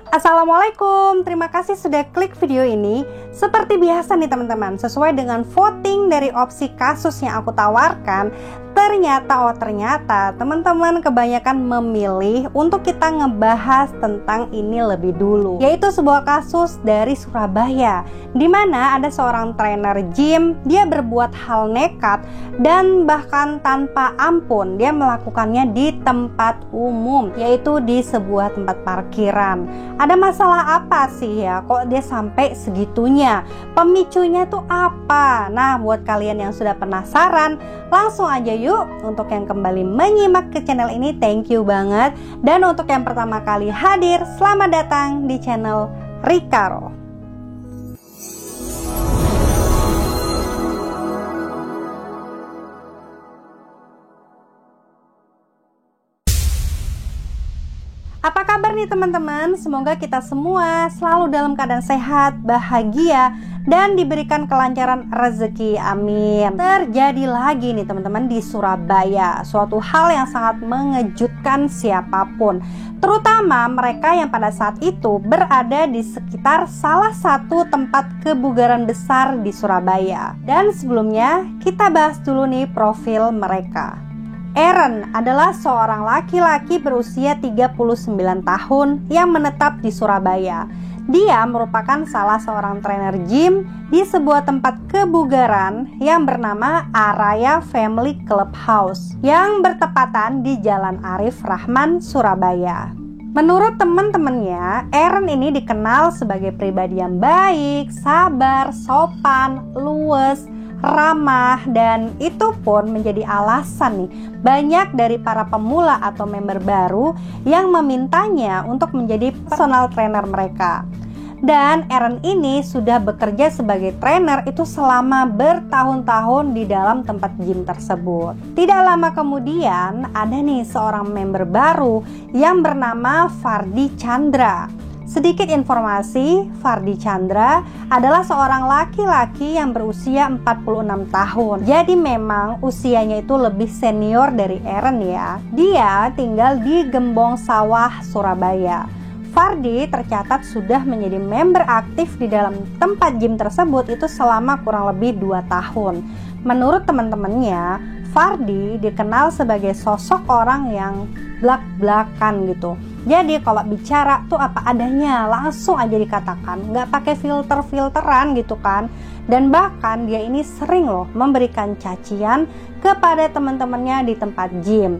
Assalamualaikum, terima kasih sudah klik video ini. Seperti biasa nih teman-teman, sesuai dengan voting dari opsi kasus yang aku tawarkan, ternyata teman-teman kebanyakan memilih untuk kita ngebahas tentang ini lebih dulu, yaitu sebuah kasus dari Surabaya, di mana ada seorang trainer gym. Dia berbuat hal nekat dan bahkan tanpa ampun dia melakukannya di tempat umum, yaitu di sebuah tempat parkiran. Ada masalah apa sih ya, kok dia sampai segitunya? Pemicunya tuh apa? Nah, buat kalian yang sudah penasaran, langsung aja yuk. Untuk yang kembali menyimak ke channel ini, thank you banget. Dan untuk yang pertama kali hadir, selamat datang di channel Rikaro. Apa kabar nih teman-teman? Semoga kita semua selalu dalam keadaan sehat, bahagia, dan diberikan kelancaran rezeki, amin. Terjadi lagi nih teman-teman di Surabaya, suatu hal yang sangat mengejutkan siapapun, terutama mereka yang pada saat itu berada di sekitar salah satu tempat kebugaran besar di Surabaya. Dan sebelumnya kita bahas dulu nih profil mereka. Aaron adalah seorang laki-laki berusia 39 tahun yang menetap di Surabaya. Dia merupakan salah seorang trainer gym di sebuah tempat kebugaran yang bernama Araya Family Clubhouse yang bertepatan di Jalan Arif Rahman, Surabaya. Menurut teman-temannya, Aaron ini dikenal sebagai pribadi yang baik, sabar, sopan, luwes, ramah, dan itu pun menjadi alasan nih banyak dari para pemula atau member baru yang memintanya untuk menjadi personal trainer mereka. Dan Aaron ini sudah bekerja sebagai trainer itu selama bertahun-tahun di dalam tempat gym tersebut. Tidak lama kemudian ada nih seorang member baru yang bernama Fardi Chandra. Sedikit informasi, Fardi Chandra adalah seorang laki-laki yang berusia 46 tahun. Jadi memang usianya itu lebih senior dari Aaron ya. Dia tinggal di Gembong Sawah, Surabaya. Fardi tercatat sudah menjadi member aktif di dalam tempat gym tersebut itu selama kurang lebih 2 tahun. Menurut teman-temannya, Fardi dikenal sebagai sosok orang yang blak-blakan gitu. Jadi kalau bicara tuh apa adanya, langsung aja dikatakan, nggak pakai filter-filteran gitu kan. Dan bahkan dia ini sering loh memberikan cacian kepada teman-temannya di tempat gym.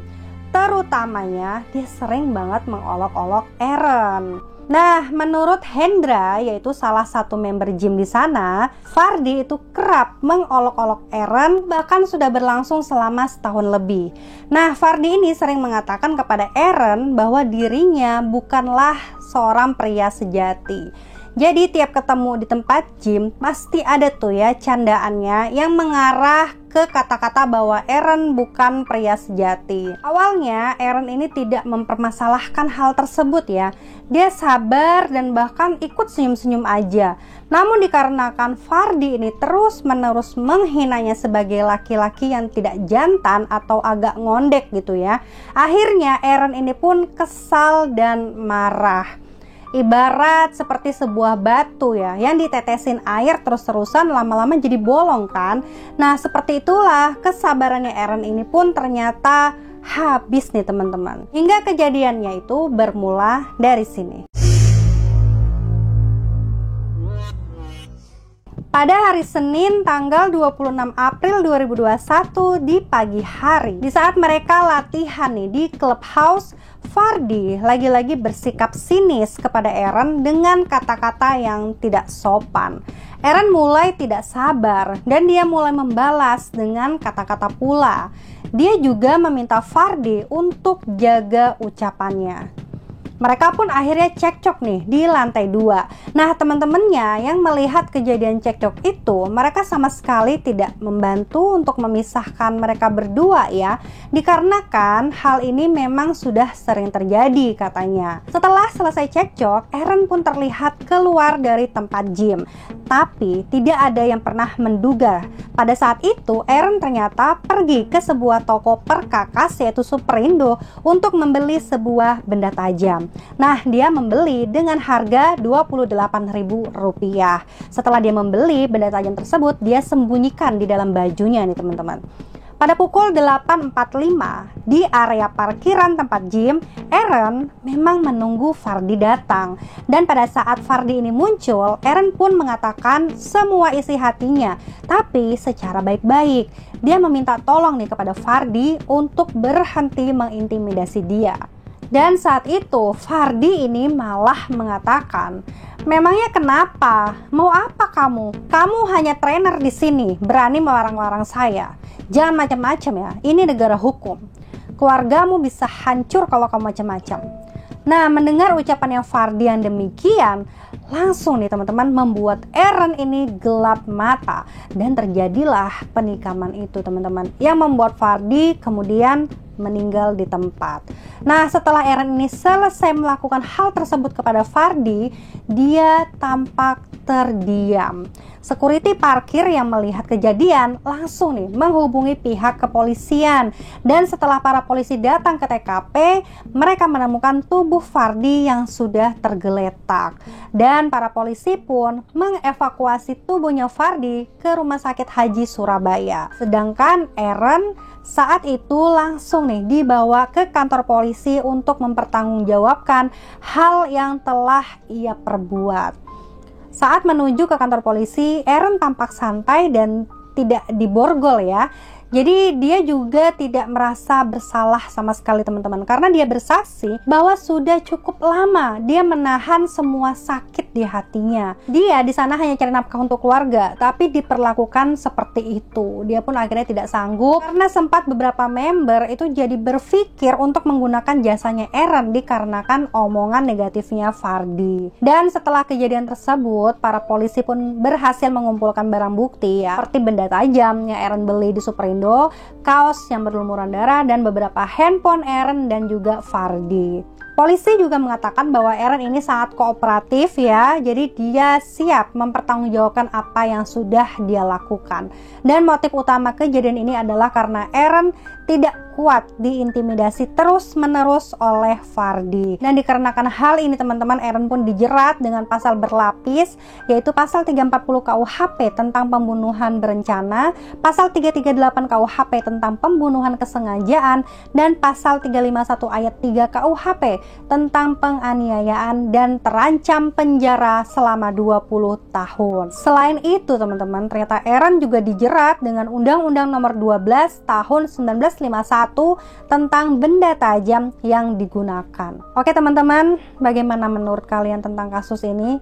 Terutamanya dia sering banget mengolok-olok Aaron. Nah, menurut Hendra, yaitu salah satu member gym di sana, Fardi itu kerap mengolok-olok Aaron, bahkan sudah berlangsung selama setahun lebih. Nah, Fardi ini sering mengatakan kepada Aaron bahwa dirinya bukanlah seorang pria sejati. Jadi tiap ketemu di tempat gym pasti ada tuh ya candaannya yang mengarah ke kata-kata bahwa Aaron bukan pria sejati. Awalnya Aaron ini tidak mempermasalahkan hal tersebut ya. Dia sabar dan bahkan ikut senyum-senyum aja. Namun dikarenakan Fardi ini terus-menerus menghinanya sebagai laki-laki yang tidak jantan atau agak ngondek gitu ya. Akhirnya Aaron ini pun kesal dan marah. Ibarat seperti sebuah batu ya, yang ditetesin air terus-terusan lama-lama jadi bolong kan. Nah seperti itulah kesabarannya Aaron ini pun ternyata habis nih teman-teman. Hingga kejadiannya itu bermula dari sini. Pada hari Senin tanggal 26 April 2021 di pagi hari, di saat mereka latihan nih di clubhouse, Fardi lagi-lagi bersikap sinis kepada Aaron dengan kata-kata yang tidak sopan. Aaron mulai tidak sabar dan dia mulai membalas dengan kata-kata pula. Dia juga meminta Fardi untuk jaga ucapannya. Mereka pun akhirnya cekcok nih di lantai 2. Nah teman-temannya yang melihat kejadian cekcok itu, mereka sama sekali tidak membantu untuk memisahkan mereka berdua ya, dikarenakan hal ini memang sudah sering terjadi katanya. Setelah selesai cekcok, Aaron pun terlihat keluar dari tempat gym. Tapi tidak ada yang pernah menduga pada saat itu Aaron ternyata pergi ke sebuah toko perkakas yaitu Superindo untuk membeli sebuah benda tajam. Nah, dia membeli dengan harga Rp28.000. Setelah dia membeli benda tajam tersebut, dia sembunyikan di dalam bajunya nih teman-teman. Pada pukul 8.45 di area parkiran tempat gym, Aaron memang menunggu Fardy datang. Dan pada saat Fardy ini muncul, Aaron pun mengatakan semua isi hatinya, tapi secara baik-baik. Dia meminta tolong nih kepada Fardy untuk berhenti mengintimidasi dia. Dan saat itu Fardy ini malah mengatakan, "Memangnya kenapa? Mau apa kamu? Kamu hanya trainer di sini, berani melarang-larang saya. Jangan macam-macam ya, ini negara hukum. Keluargamu bisa hancur kalau kamu macam-macam." Nah, mendengar ucapan yang Fardy yang demikian, langsung nih teman-teman membuat Aaron ini gelap mata. Dan terjadilah penikaman itu teman-teman, yang membuat Fardy kemudian meninggal di tempat. Nah, setelah Aaron ini selesai melakukan hal tersebut kepada Fardy, dia tampak terdiam. Security parkir yang melihat kejadian langsung nih menghubungi pihak kepolisian. Dan setelah para polisi datang ke TKP, mereka menemukan tubuh Fardy yang sudah tergeletak. Dan para polisi pun mengevakuasi tubuhnya Fardy ke Rumah Sakit Haji Surabaya. Sedangkan Aaron saat itu langsung nih dibawa ke kantor polisi untuk mempertanggungjawabkan hal yang telah ia perbuat. Saat menuju ke kantor polisi, Aaron tampak santai dan tidak diborgol ya. Jadi dia juga tidak merasa bersalah sama sekali teman-teman, karena dia bersaksi bahwa sudah cukup lama dia menahan semua sakit di hatinya. Dia di sana hanya cari nafkah untuk keluarga, tapi diperlakukan seperti itu. Dia pun akhirnya tidak sanggup karena sempat beberapa member itu jadi berpikir untuk menggunakan jasanya Aaron dikarenakan omongan negatifnya Fardy. Dan setelah kejadian tersebut, para polisi pun berhasil mengumpulkan barang bukti ya, seperti benda tajam yang Aaron beli di Superindo, kaos yang berlumuran darah, dan beberapa handphone Aaron dan juga Fardy. Polisi juga mengatakan bahwa Aaron ini sangat kooperatif ya, jadi dia siap mempertanggungjawabkan apa yang sudah dia lakukan. Dan motif utama kejadian ini adalah karena Aaron tidak kuat diintimidasi terus-menerus oleh Fardy. Dan dikarenakan hal ini teman-teman, Aaron pun dijerat dengan pasal berlapis, yaitu pasal 340 KUHP tentang pembunuhan berencana, pasal 338 KUHP tentang pembunuhan kesengajaan, dan pasal 351 ayat 3 KUHP tentang penganiayaan, dan terancam penjara selama 20 tahun. Selain itu teman-teman, ternyata Aaron juga dijerat dengan Undang-Undang Nomor 12 Tahun 1951 tentang benda tajam yang digunakan. Oke teman-teman, bagaimana menurut kalian tentang kasus ini?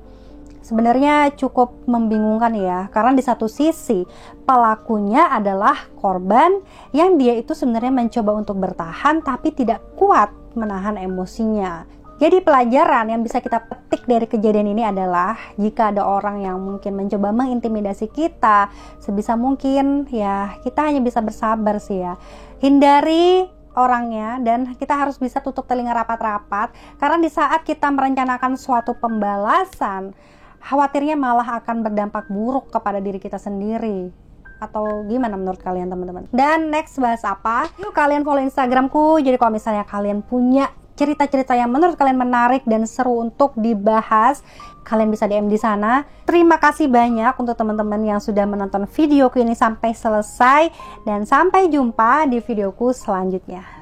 Sebenarnya cukup membingungkan ya, karena di satu sisi pelakunya adalah korban yang dia itu sebenarnya mencoba untuk bertahan tapi tidak kuat menahan emosinya. Jadi pelajaran yang bisa kita petik dari kejadian ini adalah jika ada orang yang mungkin mencoba mengintimidasi kita, sebisa mungkin ya kita hanya bisa bersabar sih ya. Hindari orangnya, dan kita harus bisa tutup telinga rapat-rapat, karena di saat kita merencanakan suatu pembalasan, khawatirnya malah akan berdampak buruk kepada diri kita sendiri. Atau gimana menurut kalian teman-teman? Dan next bahas apa? Yuk kalian follow Instagramku, jadi kalau misalnya kalian punya cerita-cerita yang menurut kalian menarik dan seru untuk dibahas, kalian bisa DM di sana. Terima kasih banyak untuk teman-teman yang sudah menonton videoku ini sampai selesai, dan sampai jumpa di videoku selanjutnya.